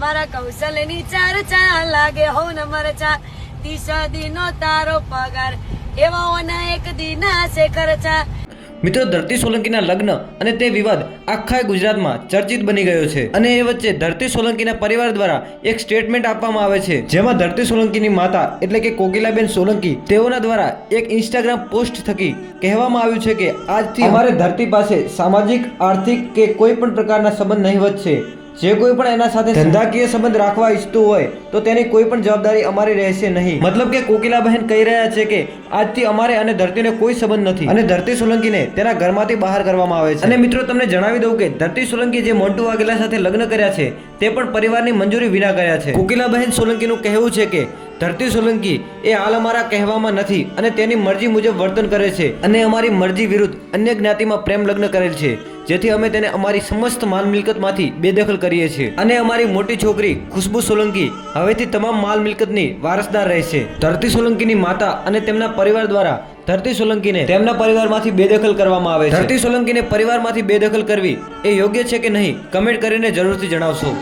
મારા કૌશલ્યની ચર્ચા લાગે હો ન મરચા 30 દિનો તારો પગાર એવાઓના એક દિના છે ખર્ચા। મિત્રો ધરતી સોલંકીના લગ્ન અને તે વિવાદ આખા ગુજરાતમાં ચર્ચિત બની ગયો છે અને એ વચ્ચે ધરતી સોલંકીના પરિવાર દ્વારા એક સ્ટેટમેન્ટ આપવામાં આવે છે જેમાં ધરતી સોલંકીની માતા એટલે કે કોકિલાબેન સોલંકી તેઓના દ્વારા એક ઇન્સ્ટાગ્રામ પોસ્ટ થકી કહેવામાં આવ્યું છે કે આજથી અમારે ધરતી પાસે સામાજિક આર્થિક કે કોઈ પણ પ્રકારના સંબંધ નહીવત છે। જે કોઈ પણ એના સાથે ધંધાકીય સંબંધ રાખવા ઈચ્છતું હોય તો તેની કોઈ પણ જવાબદારી અમારી રહેશે નહીં। મતલબ કે કોકિલાબહેન કહી રહ્યા છે કે આજથી અમારે અને ધરતીને કોઈ સંબંધ નથી અને ધરતી સોલંકીને તેના ઘરમાંથી બહાર કરવામાં આવે છે। અને મિત્રો તમને જણાવી દઉં કે ધરતી સોલંકી જે મોન્ટુ વાઘેલા સાથે લગ્ન કર્યા છે તે પણ પરિવારની મંજૂરી વિના કર્યા છે। કોકિલાબહેન સોલંકીનું કહેવું છે કે ધરતી સોલંકી એ હાલ અમારા કહેવામાં નથી અને તેની મરજી મુજબ વર્તન કરે છે અને અમારી મરજી વિરુદ્ધ અન્ય જ્ઞાતિમાં પ્રેમ લગ્ન કરેલ છે જેથી અમે તેને અમારી સમસ્ત માલ મિલકતમાંથી બેદખલ કરીએ છીએ અને અમારી મોટી છોકરી ખુશ્બુ સોલંકી હવેથી તમામ માલ મિલકતની વારસદાર રહેશે। ધરતી સોલંકીની માતા અને તેમના પરિવાર દ્વારા ધરતી સોલંકીને તેમના પરિવારમાંથી બેદખલ કરવામાં આવે છે। ધરતી સોલંકીને પરિવારમાંથી બેદખલ કરવી એ યોગ્ય છે કે નહીં કમેન્ટ કરીને જરૂરથી જણાવશો।